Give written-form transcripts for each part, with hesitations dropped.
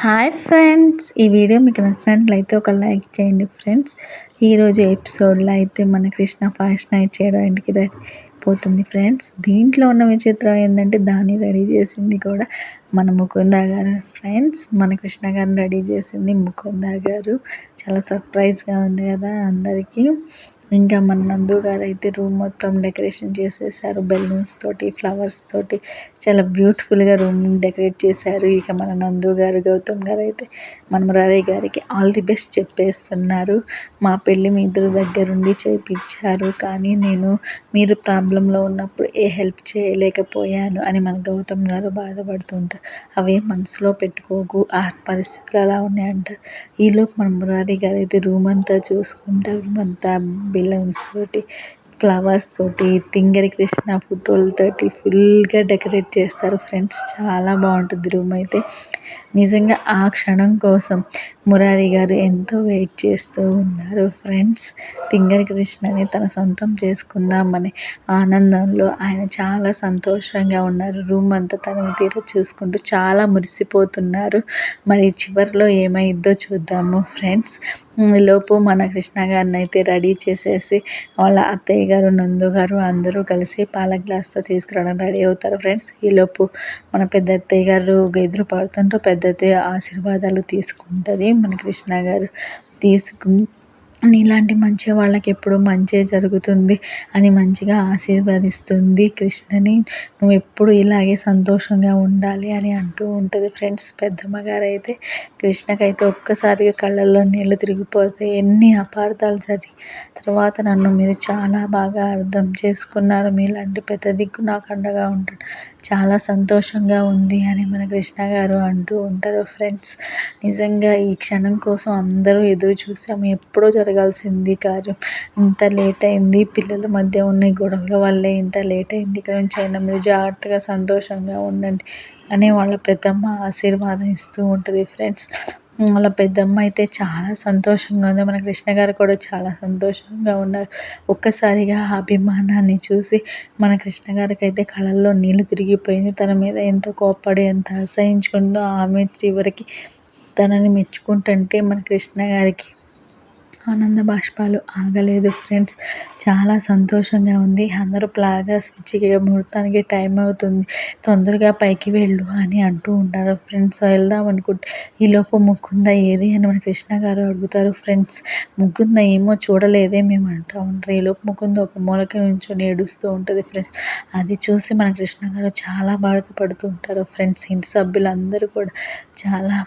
Hi friends, ఈ video మీకు నచ్చినట్లయితే ఒక లైక్ చేయండి ఫ్రెండ్స్. ఈరోజు ఎపిసోడ్లో అయితే మన కృష్ణ ఫస్ట్ నైట్ చేయడానికి రెడీ అయిపోతుంది ఫ్రెండ్స్. దీంట్లో ఉన్న విచిత్రం ఏంటంటే దాన్ని రెడీ చేసింది కూడా మన ముకుంద గారు ఫ్రెండ్స్. మన కృష్ణ గారిని రెడీ చేసింది ముకుంద గారు. చాలా సర్ప్రైజ్గా ఉంది కదా అందరికీ. ఇంకా మన నందు గారు అయితే రూమ్ మొత్తం డెకరేషన్ చేసేసారు, బెలూన్స్ తోటి, ఫ్లవర్స్ తోటి చాలా బ్యూటిఫుల్గా రూమ్ డెకరేట్ చేశారు. ఇక మన నందు గారు, గౌతమ్ గారు అయితే మన మురారి గారికి ఆల్ ది బెస్ట్ చెప్పేస్తున్నారు. మా పెళ్ళి మీ ఇద్దరు దగ్గరుండి చేయించారు, కానీ నేను మీరు ప్రాబ్లంలో ఉన్నప్పుడు ఏ హెల్ప్ చేయలేకపోయాను అని మన గౌతమ్ గారు బాధపడుతుంటారు. అవేం మనసులో పెట్టుకోకు, ఆ పరిస్థితులు అలా ఉన్నాయంట. ఈలోపు మన మురారి గారు అయితే రూమ్ అంతా చూసుకుంటారు. రూమ్ అంతా బెలూన్స్ తోటి, ఫ్లవర్స్ తోటి, తింగరి కృష్ణ ఫోటోలతోటి ఫుల్గా డెకరేట్ చేస్తారు ఫ్రెండ్స్. చాలా బాగుంటుంది రూమ్ అయితే. నిజంగా ఆ క్షణం కోసం మురారి గారు ఎంతో వెయిట్ చేస్తూ ఉన్నారు ఫ్రెండ్స్. తింగరి కృష్ణని తన సొంతం చేసుకుందామని ఆనందంలో ఆయన చాలా సంతోషంగా ఉన్నారు. రూమ్ అంతా తనని తీర చూసుకుంటూ చాలా మురిసిపోతున్నారు. మరి చివరిలో ఏమైద్దో చూద్దాము ఫ్రెండ్స్. లోపు మన కృష్ణ గారిని అయితే రెడీ చేసేసి వాళ్ళ అత్తయ్య గారు, నందు గారు అందరూ కలిసి పాల గ్లాస్తో తీసుకురావడం రెడీ అవుతారు ఫ్రెండ్స్. ఈలోపు మన పెద్ద అత్తయ్య గారు ఎదురు పడుతుంటారు. పెద్ద అత్తయ్య ఆశీర్వాదాలు తీసుకుంటుంది. మన కృష్ణ గారు తీసుకుని నీలాంటి మంచి వాళ్ళకి ఎప్పుడు మంచే జరుగుతుంది అని మంచిగా ఆశీర్వదిస్తుంది కృష్ణని. నువ్వు ఎప్పుడు ఇలాగే సంతోషంగా ఉండాలి అని అంటూ ఉంటుంది ఫ్రెండ్స్. పెద్దమ్మ గారు అయితే కృష్ణకైతే ఒక్కసారిగా కళ్ళల్లో నీళ్ళు తిరిగిపోతాయి. ఎన్ని అపార్థాలు జరిగి తర్వాత నన్ను మీరు చాలా బాగా అర్థం చేసుకున్నారు, మీలాంటి పెద్ద దిక్కు నాకు అండగా ఉంటాడు, చాలా సంతోషంగా ఉంది అని మన కృష్ణ గారు అంటూ ఉంటారు ఫ్రెండ్స్. నిజంగా ఈ క్షణం కోసం అందరూ ఎదురు చూసాము. ఎప్పుడో జరగాల్సింది కార్యం ఇంత లేట్ అయింది. పిల్లల మధ్య ఉన్న గొడవల వల్లే ఇంత లేట్ అయింది. ఇక్కడ నుంచి అయినా మీరు జాగ్రత్తగా సంతోషంగా ఉండండి అని వాళ్ళ పెద్దమ్మ ఆశీర్వాదం ఇస్తూ ఉంటుంది ఫ్రెండ్స్. వాళ్ళ పెద్దమ్మ అయితే చాలా సంతోషంగా ఉంది. మన కృష్ణ గారు కూడా చాలా సంతోషంగా ఉన్నారు. ఒక్కసారిగా ఆ అభిమానాన్ని చూసి మన కృష్ణ గారికి అయితే కళ్ళల్లో నీళ్ళు తిరిగిపోయింది. తన మీద ఎంత కోప్పడి ఎంత అసహించుకుందో ఆమె చివరికి తనని మెచ్చుకుంటుంటే మన కృష్ణ గారికి ఆనంద బాష్పాలు ఆగలేదు ఫ్రెండ్స్. చాలా సంతోషంగా ఉంది. అందరూ ప్లాగా స్విచ్కి ముహూర్తానికి టైం అవుతుంది, తొందరగా పైకి వెళ్ళు అని అంటూ ఉంటారు ఫ్రెండ్స్. వెళ్దాం అనుకుంటే ఈలోపు ముకుంద ఏది అని మన కృష్ణ గారు అడుగుతారు ఫ్రెండ్స్. ముకుంద ఏమో చూడలేదే మేము అంటూ ఉంటారు. ఈలోపు ముకుంద ఒక మూలకి నుంచొని ఏడుస్తూ ఉంటుంది ఫ్రెండ్స్. అది చూసి మన కృష్ణ గారు చాలా బాధపడుతూ ఉంటారు ఫ్రెండ్స్. ఇంటి సభ్యులందరూ కూడా చాలా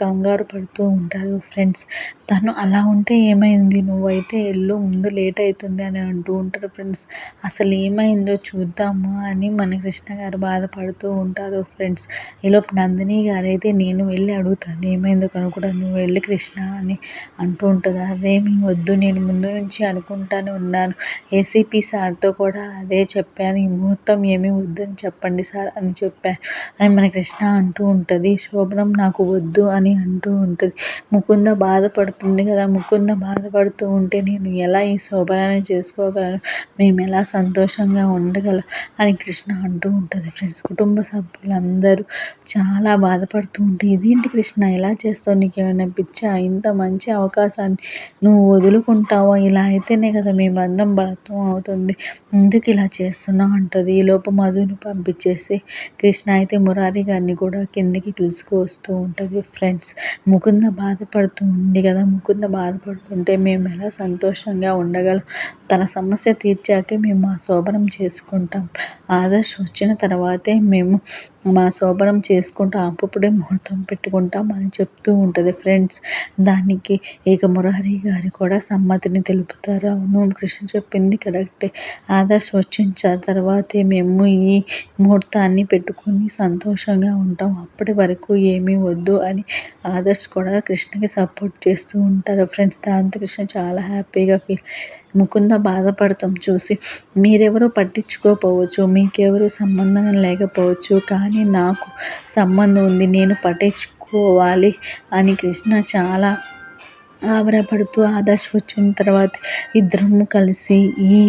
కంగారు పడుతూ ఉంటారు ఫ్రెండ్స్. తను అలా ఉంటే ఏమైంది, నువ్వైతే వెళ్ళు, ముందు లేట్ అవుతుంది అని అంటూ ఉంటారు ఫ్రెండ్స్. అసలు ఏమైందో చూద్దాము అని మన కృష్ణ గారు బాధపడుతూ ఉంటారు ఫ్రెండ్స్. ఈలోపు నందిని గారైతే నేను వెళ్ళి అడుగుతాను, ఏమైందో కనుక్కుంటా, నువ్వు వెళ్ళి కృష్ణ అని అంటూ ఉంటుంది. అదేమీ వద్దు, నేను ముందు నుంచి అనుకుంటానే ఉన్నాను, ఏసీపీ సార్తో కూడా అదే చెప్పాను, ఈ ముహూర్తం ఏమీ వద్దని చెప్పండి సార్ అని చెప్పాను అని మన కృష్ణ అంటూ ఉంటుంది. శోభనం నాకు వద్దు అని అంటూ ఉంటుంది. ముకుంద బాధపడుతుంది కదా, ముకుంద బాధపడుతూ ఉంటే నేను ఎలా ఈ శోభనాన్ని చేసుకోగలను, మేము ఎలా సంతోషంగా ఉండగలం అని కృష్ణ అంటూ ఉంటుంది ఫ్రెండ్స్. కుటుంబ సభ్యులందరూ చాలా బాధపడుతూ ఉంటే, ఇదేంటి కృష్ణ ఇలా చేస్తావు, నీకు ఏమైనా పిచ్చా, ఇంత మంచి అవకాశాన్ని నువ్వు వదులుకుంటావా, ఇలా అయితేనే కదా మీ బంధం బలత్వం అవుతుంది, ఎందుకు ఇలా చేస్తున్నావు అంటుంది. ఈలోపు మధును పంపించేసి కృష్ణ అయితే మురారి గారిని కూడా కిందికి పిలుచుకొస్తూ ఉంటుంది ఫ్రెండ్స్. ముకుంద బాధపడుతూ ఉంది కదా, ముకుంద బాధపడుతుంటే మేము ఎలా సంతోషంగా ఉండగలం, తన సమస్య తీర్చాకే మేము మా శోభనం చేసుకుంటాం, ఆదర్శ్ వచ్చిన తర్వాతే మేము మా శోభనం చేసుకుంటాం, అప్పుడే ముహూర్తం పెట్టుకుంటాం అని చెప్తూ ఉంటుంది ఫ్రెండ్స్. దానికి ఇక మురారి గారు కూడా సమ్మతిని తెలుపుతారు. అవును, కృష్ణ చెప్పింది కరెక్టే, ఆదర్శ్ వచ్చిన తర్వాతే మేము ఈ ముహూర్తాన్ని పెట్టుకుని సంతోషంగా ఉంటాం, అప్పటి వరకు ఏమీ వద్దు అని ఆదర్శ్ కూడా కృష్ణకి సపోర్ట్ చేస్తూ ఉంటారు ఫ్రెండ్స్. దాంతో కృష్ణ చాలా హ్యాపీగా ఫీల్. ముకుంద బాధపడతాం చూసి మీరెవరో పట్టించుకోకపోవచ్చు, మీకెవరు సంబంధం లేకపోవచ్చు, కానీ నాకు సంబంధం ఉంది, నేను పట్టించుకోవాలి అని కృష్ణ చాలా ఆరాటపడుతూ ఆదర్శ్ వచ్చిన తర్వాత ఇద్దరము కలిసి ఈ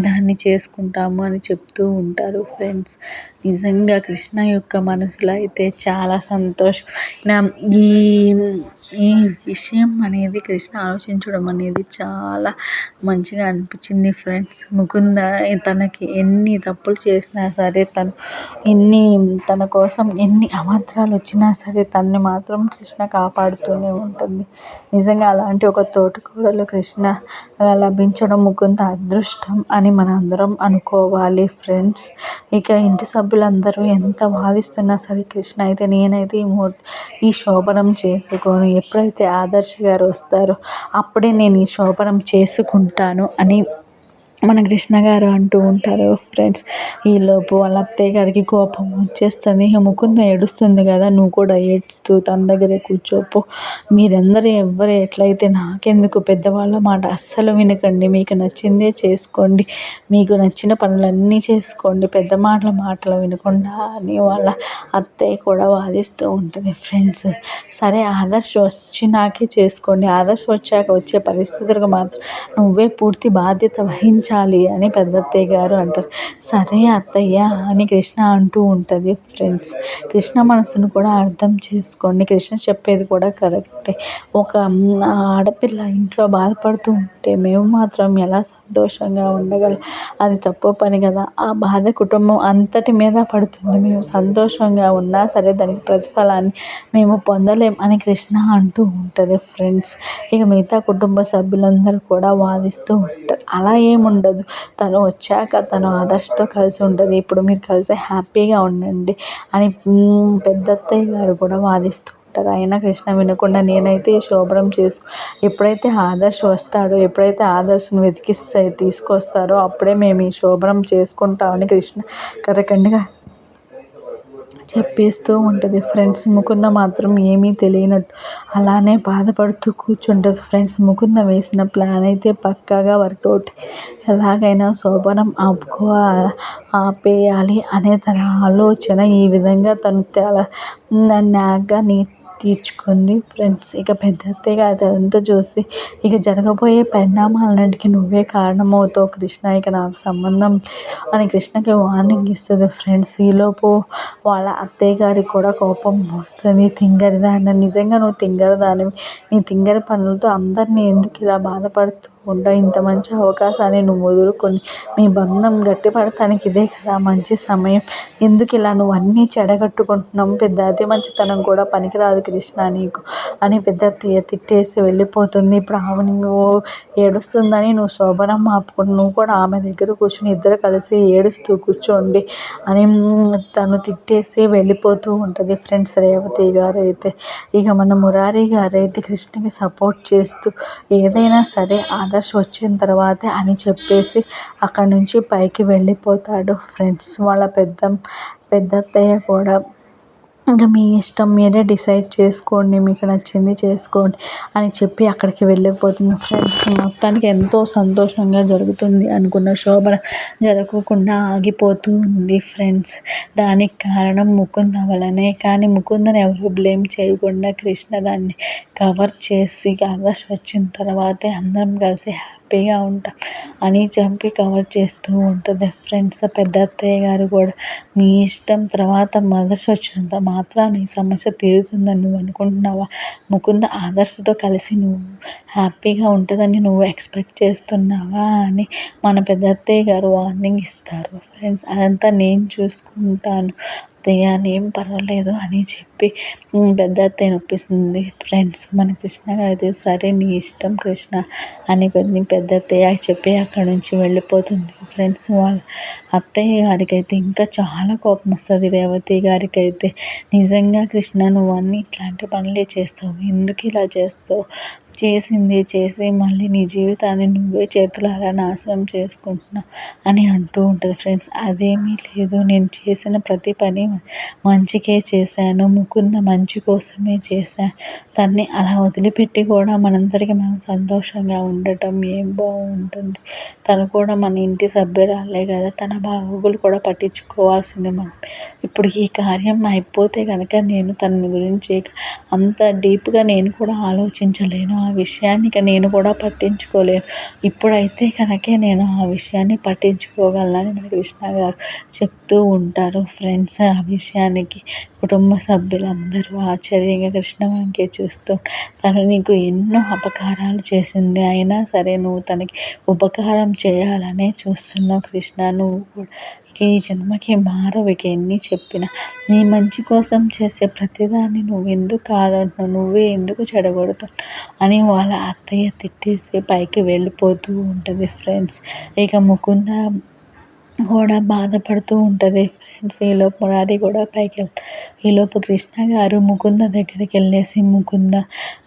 దాన్ని చేసుకుంటాము అని చెప్తూ ఉంటారు ఫ్రెండ్స్. నిజంగా కృష్ణ యొక్క మనసులో అయితే చాలా సంతోషం. ఈ ఈ విషయం అనేది కృష్ణ ఆలోచించడం అనేది చాలా మంచిగా అనిపించింది ఫ్రెండ్స్. ముకుంద తనకి ఎన్ని తప్పులు చేసినా సరే, తన కోసం ఎన్ని అవాంతరాలు వచ్చినా సరే తనని మాత్రం కృష్ణ కాపాడుతూనే ఉంటుంది. నిజంగా అలాంటి ఒక తోటికోడలు కృష్ణ లభించడం ముకుంద అదృష్టం అని మనందరం అనుకోవాలి ఫ్రెండ్స్. ఇక ఇంటి సభ్యులందరూ ఎంత వాదిస్తున్నా సరే కృష్ణ అయితే నేనైతే ఈ శోభనం చేసుకోను, ఎప్పుడైతే ఆదర్శ్ గారు వస్తారో అప్పుడే నేను ఈ శోభనం చేసుకుంటాను అని మన కృష్ణ గారు అంటూ ఉంటారు ఫ్రెండ్స్. ఈలోపు వాళ్ళ అత్తయ్య గారికి కోపం వచ్చేస్తుంది. ముకుంద ఏడుస్తుంది కదా, నువ్వు కూడా ఏడుస్తూ తన దగ్గరే కూర్చోపో, మీరందరూ ఎవ్వరు ఎట్లయితే నాకెందుకు, పెద్దవాళ్ళ మాట అస్సలు వినకండి, మీకు నచ్చిందే చేసుకోండి, మీకు నచ్చిన పనులన్నీ చేసుకోండి, పెద్ద మాటలు వినకుండా అని వాళ్ళ అత్తయ్య కూడా వాదిస్తూ ఉంటుంది ఫ్రెండ్స్. సరే ఆదర్శ్ వచ్చినాకే చేసుకోండి, ఆదర్శ్ వచ్చాక వచ్చే పరిస్థితులకు మాత్రం నువ్వే పూర్తి బాధ్యత వహించాలి అని పెద్దత్తయ్య గారు అంటారు. సరే అత్తయ్య అని కృష్ణ అంటూ ఉంటుంది ఫ్రెండ్స్. కృష్ణ మనసును కూడా అర్థం చేసుకోండి, కృష్ణ చెప్పేది కూడా కరెక్టే. ఒక ఆడపిల్ల ఇంట్లో బాధపడుతూ ఉంటే మేము మాత్రం ఎలా సంతోషంగా ఉండగలం, అది తప్పు పని కదా, ఆ బాధ కుటుంబం అంతటి మీద పడుతుంది, మేము సంతోషంగా ఉన్నా సరే దానికి ప్రతిఫలాన్ని మేము పొందలేం అని కృష్ణ అంటూ ఉంటుంది ఫ్రెండ్స్. ఇక మిగతా కుటుంబ సభ్యులందరూ కూడా వాదిస్తూ ఉంటారు. అలా ఏముండదు, తను వచ్చాక తను ఆదర్శ్తో కలిసి ఉంటుంది, ఇప్పుడు మీరు కలిసి హ్యాపీగా ఉండండి అని పెద్దత్తయ్య గారు కూడా వాదిస్తూ ఉంటారు. అయినా కృష్ణ వినకుండా నేనైతే ఈ శోభనం ఎప్పుడైతే ఆదర్శ్ వస్తాడో, ఎప్పుడైతే ఆదర్శ్ని వెతికిస్తే తీసుకొస్తారో అప్పుడే మేము ఈ శోభనం చేసుకుంటామని కృష్ణ కరకండిగా చెప్పేస్తూ ఉంటుంది ఫ్రెండ్స్. ముకుంద మాత్రం ఏమీ తెలియనట్టు అలానే బాధపడుతూ కూర్చుంటుంది ఫ్రెండ్స్. ముకుంద వేసిన ప్లాన్ అయితే పక్కాగా వర్కౌట్, ఎలాగైనా శోభనం ఆపేయాలి అనే తన ఆలోచన ఈ విధంగా తను నాగ్గా తీర్చుకుంది ఫ్రెండ్స్. ఇక పెద్దత్తయ్య అదంతా చూసి ఇక జరగబోయే పరిణామాలన్నింటికి నువ్వే కారణమవుతావు కృష్ణ, ఇక నాకు సంబంధం లేదు అని కృష్ణకి వార్నింగ్ ఇస్తుంది ఫ్రెండ్స్. ఈలోపు వాళ్ళ అత్తయ్య గారికి కూడా కోపం వస్తుంది. తింగరిదాన్ని, నిజంగా నువ్వు తింగరిదానివి, నీ తింగరి పనులతో అందరినీ ఎందుకు ఇలా బాధపడుతూ ఉంటావు, ఇంత మంచి అవకాశాన్ని నువ్వు వదులుకొని మీ బంధం గట్టిపడటానికి ఇదే కదా మంచి సమయం, ఎందుకు ఇలా నువ్వు అన్నీ చెడగట్టుకుంటున్నావు, పెద్ద అతి మంచితనం కూడా పనికిరాదు కృష్ణ నీకు అని పెద్దత్తయ్య తిట్టేసి వెళ్ళిపోతుంది. ఇప్పుడు ఆమె నువ్వు ఏడుస్తుందని నువ్వు శోభనం ఆపుకుంటు, నువ్వు కూడా ఆమె దగ్గర కూర్చొని ఇద్దరు కలిసి ఏడుస్తూ కూర్చోండి అని తను తిట్టేసి వెళ్ళిపోతూ ఉంటుంది ఫ్రెండ్స్ రేవతి గారు అయితే. ఇక మన మురారి గారు అయితే కృష్ణకి సపోర్ట్ చేస్తూ ఏదైనా సరే ఆదర్శ్ వచ్చిన తర్వాతే అని చెప్పేసి అక్కడి నుంచి పైకి వెళ్ళిపోతాడు ఫ్రెండ్స్. వాళ్ళ పెద్దత్తయ్య కూడా ఇంకా మీ ఇష్టం, మీరే డిసైడ్ చేసుకోండి, మీకు నచ్చింది చేసుకోండి అని చెప్పి అక్కడికి వెళ్ళిపోతుంది ఫ్రెండ్స్. మొత్తానికి ఎంతో సంతోషంగా జరుగుతుంది అనుకున్న శోభన జరగకుండా ఆగిపోతూ ఉంది ఫ్రెండ్స్. దానికి కారణం ముకుంద వలనే. కానీ ముకుందని ఎవరు బ్లేమ్ చేయకుండా కృష్ణ దాన్ని కవర్ చేసి ఆదర్శ్ వచ్చిన తర్వాతే అందరం కలిసి హ్యాపీగా ఉంటాం అని చెప్పి కవర్ చేస్తూ ఉంటుంది ఫ్రెండ్స్. పెద్దత్తయ్య గారు కూడా మీ ఇష్టం, తర్వాత ఆదర్శ్ వచ్చినంత మాత్రాన ఈ సమస్య తీరుతుందని నువ్వు అనుకుంటున్నావా, ముకుంద ఆదర్శ్తో కలిసి నువ్వు హ్యాపీగా ఉంటుందని నువ్వు ఎక్స్పెక్ట్ చేస్తున్నావా అని మన పెద్దత్తయ్య గారు వార్నింగ్ ఇస్తారు ఫ్రెండ్స్. అదంతా నేను చూసుకుంటాను అత్తయ్య, ఏం పర్వాలేదు అని చెప్పి పెద్దత్తయ్య ఒప్పిస్తుంది ఫ్రెండ్స్. మన కృష్ణ అయితే సరే నీ ఇష్టం కృష్ణ అని పెద్దత్తయ్య చెప్పి అక్కడి నుంచి వెళ్ళిపోతుంది ఫ్రెండ్స్. వాళ్ళ అత్తయ్య గారికి అయితే ఇంకా చాలా కోపం వస్తుంది. రేవతి గారికి అయితే నిజంగా కృష్ణ నువ్వు అన్నీ ఇట్లాంటి పనులే చేస్తావు, ఎందుకు ఇలా చేస్తావు, చేసింది చేసి మళ్ళీ నీ జీవితాన్ని నువ్వే చేతులారా నాశనం చేసుకుంటున్నావు అని అంటూ ఉంటుంది ఫ్రెండ్స్. అదేమీ లేదు, నేను చేసిన ప్రతి పని మంచికే చేశాను, ముకుంద మంచి కోసమే చేశాను, తన్ని అలా వదిలిపెట్టి కూడా మనందరికీ మనం సంతోషంగా ఉండటం ఏం బాగుంటుంది, తను కూడా మన ఇంటి సభ్యురాలే కదా, తన బాగోగులు కూడా పట్టించుకోవాల్సింది మనం. ఇప్పుడు ఈ కార్యం అయిపోతే కనుక నేను తన గురించి అంత డీప్గా నేను కూడా ఆలోచించలేను, ఆ విషయాన్ని ఇక నేను కూడా పట్టించుకోలేను. ఇప్పుడైతే కనుకే నేను ఆ విషయాన్ని పట్టించుకోగలనని మన కృష్ణ గారు చెప్తూ ఉంటారు ఫ్రెండ్స్. ఆ విషయానికి కుటుంబ సభ్యులందరూ ఆశ్చర్యంగా కృష్ణ వంకే చూస్తూ, తను నీకు ఎన్నో అపకారాలు చేసింది, అయినా సరే నువ్వు తనకి ఉపకారం చేయాలనే చూస్తున్నావు కృష్ణ. నువ్వు కూడా ఇక ఈ జన్మకి మారవు. ఇక ఎన్ని చెప్పినా నీ మంచి కోసం చేసే ప్రతిదాన్ని నువ్వు ఎందుకు కాదంటున్నావు, నువ్వే ఎందుకు చెడగొడుతున్నావు అని వాళ్ళ అత్తయ్య తిట్టేసి పైకి వెళ్ళిపోతూ ఉంటుంది ఫ్రెండ్స్. ఇక ముకుంద కూడా బాధపడుతూ ఉంటుంది ఫ్రెండ్స్. ఈలోపు మురారి కూడా పైకి వెళ్తాడు. ఈలోపు కృష్ణ గారు ముకుంద దగ్గరికి వెళ్ళేసి ముకుంద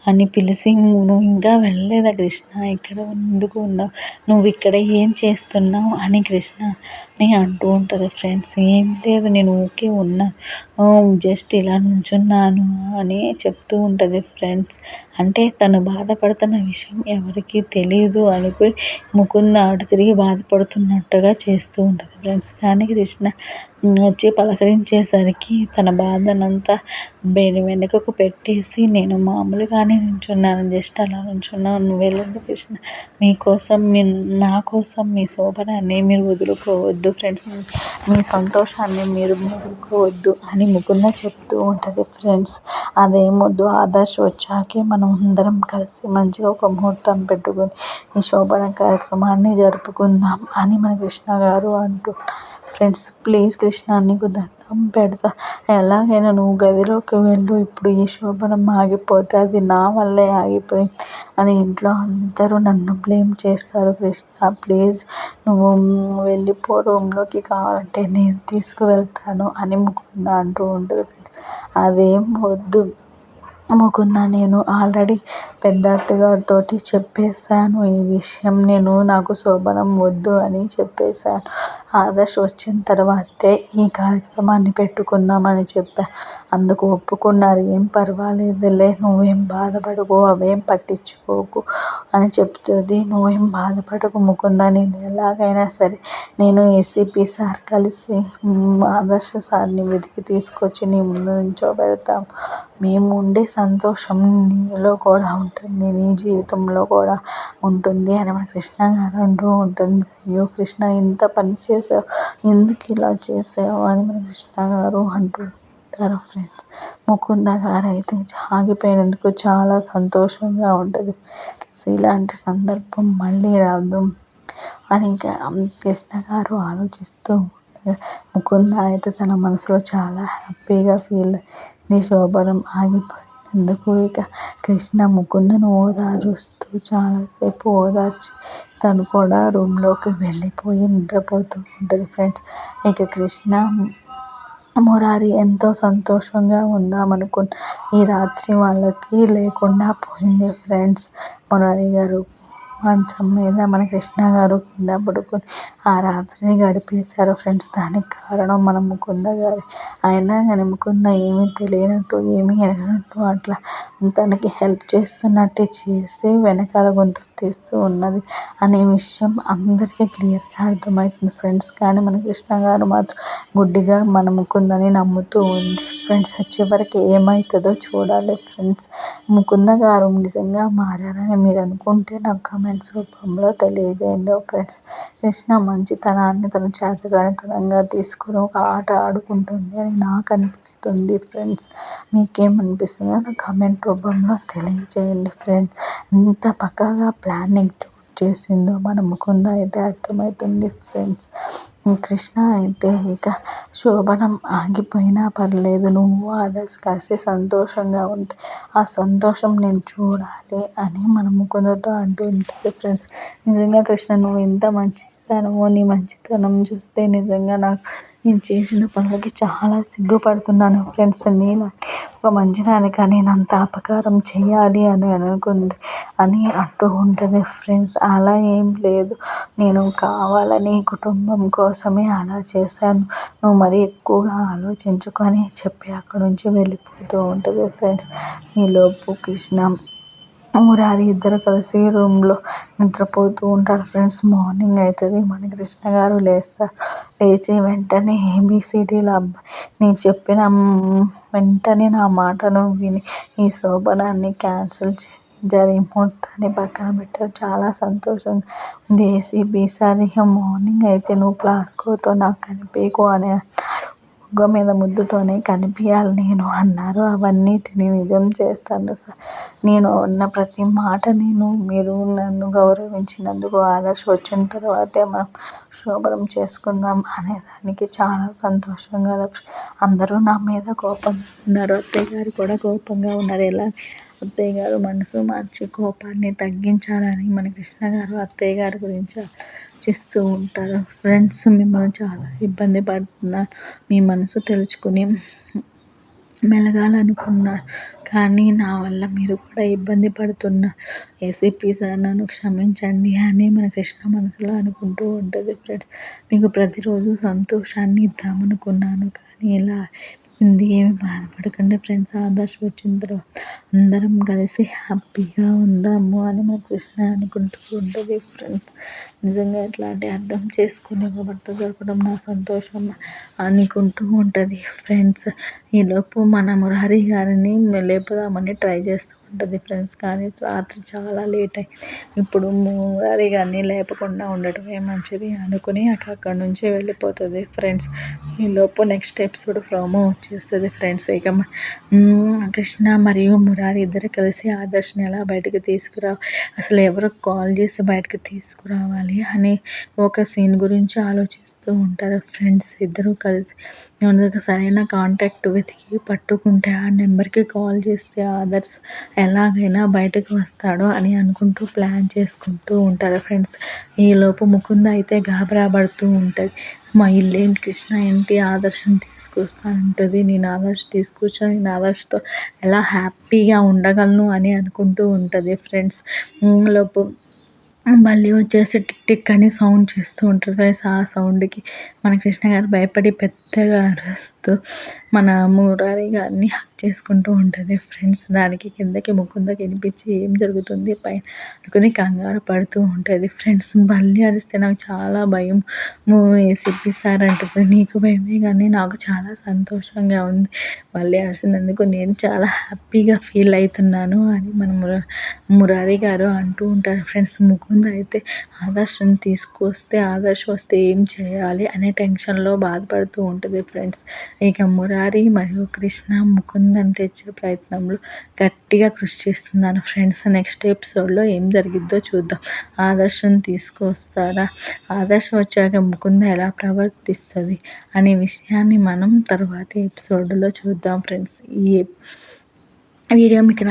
అని పిలిచి, నువ్వు ఇంకా వెళ్ళలేదా కృష్ణ, ఇక్కడ ఎందుకు ఉన్నావు, నువ్వు ఇక్కడ ఏం చేస్తున్నావు అని కృష్ణని అంటూ ఉంటుంది ఫ్రెండ్స్. ఏం లేదు, నేను ఊరికే ఉన్నాను, జస్ట్ ఇలా నుంచున్నాను అని చెప్తూ ఉంటుంది ఫ్రెండ్స్. అంటే తను బాధపడుతున్న విషయం ఎవరికీ తెలియదు అనుకుని ముకుంద అటు తిరిగి బాధపడుతున్నట్టుగా చేస్తూ ఉంటుంది ఫ్రెండ్స్. కానీ కృష్ణ వచ్చి పలకరించేసరికి తన బాధనంతా వెనుకకు పెట్టేసి, నేను మామూలుగానే నుంచున్నాను, జస్ట్ అలా నుంచున్నాను, నువ్వు వెళ్ళండి కృష్ణ, మీకోసం నా కోసం మీ శోభనాన్ని మీరు వదులుకోవద్దు ఫ్రెండ్స్, మీ సంతోషాన్ని మీరు వదులుకోవద్దు అని ముకుంద చెప్తూ ఉంటుంది ఫ్రెండ్స్. అదేమొద్దు, ఆదర్శ్ వచ్చాకే మనం అందరం కలిసి మంచిగా ఒక ముహూర్తం పెట్టుకొని ఈ శోభన కార్యక్రమాన్ని జరుపుకుందాం అని మన కృష్ణ గారు అంటున్నారు ఫ్రెండ్స్. ప్లీజ్ కృష్ణ, నీకు దండం పెడతా, ఎలాగైనా నువ్వు గదిలోకి వెళ్ళు, ఇప్పుడు ఈ శోభనం ఆగిపోతే అది నా వల్లే ఆగిపోయింది అని ఇంట్లో అందరూ నన్ను బ్లేమ్ చేస్తారు కృష్ణ, ప్లీజ్ నువ్వు వెళ్ళిపో రూమ్లోకి, కావాలంటే నేను తీసుకువెళ్తాను అని ముకుంద అంటూ ఉంటుంది. అదేం వద్దు ముకుంద, నేను ఆల్రెడీ పెద్ద అత్తగారితో చెప్పేశాను ఈ విషయం, నాకు శోభనం వద్దు అని చెప్పేశాను, ఆదర్శ్ వచ్చిన తర్వాతే ఈ కార్యక్రమాన్ని పెట్టుకుందామని చెప్పాను, అందుకు ఒప్పుకున్నారు, ఏం పర్వాలేదులే, నువ్వేం బాధపడకు, అవేం పట్టించుకోకు అని చెప్తుంది. నువ్వేం బాధపడకు ముకుంద, నేను ఎలాగైనా సరే నేను ఏసీపీ సార్ కలిసి ఆదర్శ సార్ని వెతికి తీసుకొచ్చి నీ ముందు నుంచోబెడతాం, మేము ఉండే సంతోషం నీలో కూడా ఉంటుంది, నీ జీవితంలో కూడా ఉంటుంది అని మన కృష్ణ గారు అంటూ ఉంటుంది. అయ్యో కృష్ణ, ఇంత పని చేసావు, ఎందుకు ఇలా చేసావు అని మన కృష్ణ గారు అంటూ ఉంటారు ఫ్రెండ్స్. ముకుంద గారు అయితే ఆగిపోయినందుకు చాలా సంతోషంగా ఉంటుంది. ఇలాంటి సందర్భం మళ్ళీ రాదు అని కృష్ణ గారు ఆలోచిస్తూ ఉంటారు. ముకుంద అయితే తన మనసులో చాలా హ్యాపీగా ఫీల్ అయింది శోభనం ఆగిపోయినందుకు. ఇక కృష్ణ ముకుందను ఓదారుస్తూ చాలాసేపు ఓదార్చి తను కూడా రూమ్లోకి వెళ్ళిపోయి నిద్రపోతూ ఉంటుంది ఫ్రెండ్స్. ఇక కృష్ణ మురారి ఎంతో సంతోషంగా ఉందామనుకున్న ఈ రాత్రి వాళ్ళకి లేకుండా పోయింది ఫ్రెండ్స్. మురారి గారు మంచం మీద, మన కృష్ణ గారు కింద పడుకొని ఆ రాత్రిని గడిపేశారు ఫ్రెండ్స్. దానికి కారణం మన ముకుంద గారు. అయినా కానీ ముకుంద ఏమీ తెలియనట్టు, ఏమీ ఎరగనట్టు అట్లా తనకి హెల్ప్ చేస్తున్నట్టే చేసి వెనకాల గొంతు తీస్తూ ఉన్నది అనే విషయం అందరికీ క్లియర్గా అర్థమవుతుంది ఫ్రెండ్స్. కానీ మన కృష్ణ గారు మాత్రం గుడ్డిగా మన ముకుందని నమ్ముతూ ఉంది ఫ్రెండ్స్. చివరికి ఏమవుతుందో చూడాలి ఫ్రెండ్స్. ముకుంద గారు నిజంగా మారారని మీరు అనుకుంటే నాకు కామెంట్స్ రూపంలో తెలియజేయండి ఫ్రెండ్స్. కృష్ణ మంచితనాన్ని తన చేతగానితనంగా తీసుకుని ఒక ఆట ఆడుకుంటుంది అని నాకు అనిపిస్తుంది ఫ్రెండ్స్. మీకేమనిపిస్తుందో నాకు కామెంట్ రూపంలో తెలియజేయండి ఫ్రెండ్స్. ఇంత పక్కాగా ప్లాన్ ఎగ్జిక్యూట్ చేసిందో మన ముకుంద అయితే అర్థమవుతుంది ఫ్రెండ్స్. కృష్ణ అయితే ఇక శోభనం ఆగిపోయినా పర్లేదు, నువ్వు ఆదర్శ్ కలిసి సంతోషంగా ఉంటే ఆ సంతోషం నేను చూడాలి అని మన ముకుందతో అంటూ ఉంటుంది ఫ్రెండ్స్. నిజంగా కృష్ణ, నువ్వు ఎంత మంచితనమో, నీ మంచితనం చూస్తే నిజంగా నాకు నేను చేసిన పనులకి చాలా సిగ్గుపడుతున్నాను ఫ్రెండ్స్. నీలాంటి ఒక మంచిదానికా నేను అంత అపకారం చేయాలి అని అనుకుంది అని అంటూ ఉంటుంది ఫ్రెండ్స్. అలా ఏం లేదు, నేను కావాలని కుటుంబం కోసమే అలా చేశాను, నువ్వు మరీ ఎక్కువగా ఆలోచించుకు అని చెప్పి అక్కడి నుంచి వెళ్ళిపోతూ ఉంటుంది ఫ్రెండ్స్. ఈలోపు కృష్ణ మురారి ఇద్దరు కలిసి రూమ్లో నిద్రపోతూ ఉంటారు ఫ్రెండ్స్. మార్నింగ్ అవుతుంది, మన కృష్ణ గారు లేస్తారు. లేచి వెంటనే ఏబిసిడీల అబ్బాయి నేను చెప్పిన వెంటనే నా మాటను విని ఈ శోభనాన్ని క్యాన్సిల్ చేయించారు, ఈ ముహూర్తాన్ని పక్కన పెట్టారు. చాలా సంతోషంగా ఉంది. ఏసీపీ సార్ ఇక మార్నింగ్ అయితే నువ్వు ప్లాస్కోతో నాకు కనిపించకు అని అన్నారు. బుగ్గ మీద ముద్దుతోనే కనిపించాలి నేను అన్నారు. అవన్నిటిని నిజం చేస్తాను సార్. నేను అన్న ప్రతి మాట మీరు నన్ను గౌరవించినందుకు ఆదర్శ్ వచ్చిన తర్వాతే మనం శోభనం చేసుకుందాం అనేదానికి చాలా సంతోషంగా అందరూ నా మీద కోపంగా ఉన్నారు. అత్తయ్య గారు కూడా కోపంగా ఉన్నారు. ఎలా అత్తయ్య గారు మనసు మార్చి కోపాన్ని తగ్గించాలని మన కృష్ణ గారు అత్తయ్య గారి గురించి ఆలోచిస్తూ ఉంటారు. ఫ్రెండ్స్, మిమ్మల్ని చాలా ఇబ్బంది పడుతున్నారు, మీ మనసు తెలుసుకుని మెలగాలనుకున్నాను, కానీ నా వల్ల మీరు కూడా ఇబ్బంది పడుతున్నారు. ఏసీపీ సార్ నన్ను క్షమించండి అని మన కృష్ణ మనసులో అనుకుంటూ ఉంటుంది. ఫ్రెండ్స్, మీకు ప్రతిరోజు సంతోషాన్ని ఇద్దామనుకున్నాను, కానీ ఇలా అయింది. ఏమి బాధపడకండి ఫ్రెండ్స్. ఆదర్శ్ వచ్చిన తర్వాత అందరం కలిసి హ్యాపీగా ఉందాము అని మన కృష్ణ అనుకుంటూ ఉంటుంది. ఫ్రెండ్స్, నిజంగా ఇట్లాంటి అర్థం చేసుకుని ఒక భర్త దొరకడం నా సంతోషం అనుకుంటూ ఉంటుంది. ఫ్రెండ్స్, ఈలోపు మన మురారి గారిని లేపుదామని ట్రై చేస్తూ ఉంటుంది ఫ్రెండ్స్, కానీ రాత్రి చాలా లేట్ అయింది. ఇప్పుడు మురారి గారిని లేపకుండా ఉండటమే మంచిది అనుకుని అక్కడి నుంచి వెళ్ళిపోతుంది. ఫ్రెండ్స్, ఈలోపు నెక్స్ట్ ఎపిసోడ్ ప్రోమో వచ్చేస్తుంది. ఫ్రెండ్స్, ఇక కృష్ణ మరియు మురారి ఇద్దరు కలిసి ఆదర్శని ఎలా బయటకు అసలు ఎవరు కాల్ చేసి బయటకు తీసుకురావాలి అని ఒక సీన్ గురించి ఆలోచిస్తూ ఉంటారు. ఫ్రెండ్స్, ఇద్దరు కలిసి సరైన కాంటాక్ట్ వెతికి పట్టుకుంటే ఆ నెంబర్కి కాల్ చేస్తే ఆదర్శ్ ఎలాగైనా బయటకు వస్తాడో అని అనుకుంటూ ప్లాన్ చేసుకుంటూ ఉంటారు. ఫ్రెండ్స్, ఈలోపు ముకుంద అయితే గాబరా పడుతూ ఉంటుంది. మా ఇల్లేంటి, కృష్ణ ఏంటి ఆదర్శం తీసుకొస్తానంటుంది. నేను ఆదర్శతో ఎలా హ్యాపీగా ఉండగలను అని అనుకుంటూ ఉంటుంది. ఫ్రెండ్స్, లోపు మళ్ళీ వచ్చేసి టిక్ టిక్ అని సౌండ్ చేస్తూ ఉంటుంది ఫ్రెండ్స్. ఆ సౌండ్కి మన కృష్ణ గారు భయపడి పెద్దగా అరుస్తూ మన మురారి గారిని హక్ చేసుకుంటూ ఉంటుంది. ఫ్రెండ్స్, దానికి కిందకి ముకుందకి వినిపించి ఏం జరుగుతుంది పైన అనుకుని కంగారు పడుతూ ఉంటుంది. ఫ్రెండ్స్, మళ్ళీ అరిస్తే నాకు చాలా భయం ఏసీపీ సార్ అంటుంది. నీకు భయమే కానీ నాకు చాలా సంతోషంగా ఉంది, మళ్ళీ అరిసినందుకు నేను చాలా హ్యాపీగా ఫీల్ అవుతున్నాను అని మన మురారి గారు అంటూ ఉంటారు. ఫ్రెండ్స్, ముకుంద్ అయితే ఆదర్శను ఆదర్శ్ వస్తే ఏం చేయాలి అనే టెన్షన్లో బాధపడుతూ ఉంటుంది. ఫ్రెండ్స్, ఇక మురారి మరియు కృష్ణ ముకుందని తెచ్చే ప్రయత్నంలో గట్టిగా కృషి చేస్తున్నాను. ఫ్రెండ్స్, నెక్స్ట్ ఎపిసోడ్లో ఏం జరిగిద్దో చూద్దాం. ఆదర్శను తీసుకొస్తారా, ఆదర్శం వచ్చాక ముకుంద ఎలా ప్రవర్తిస్తుంది అనే విషయాన్ని మనం తర్వాతి ఎపిసోడ్లో చూద్దాం. ఫ్రెండ్స్, ఈ వీడియో మీకు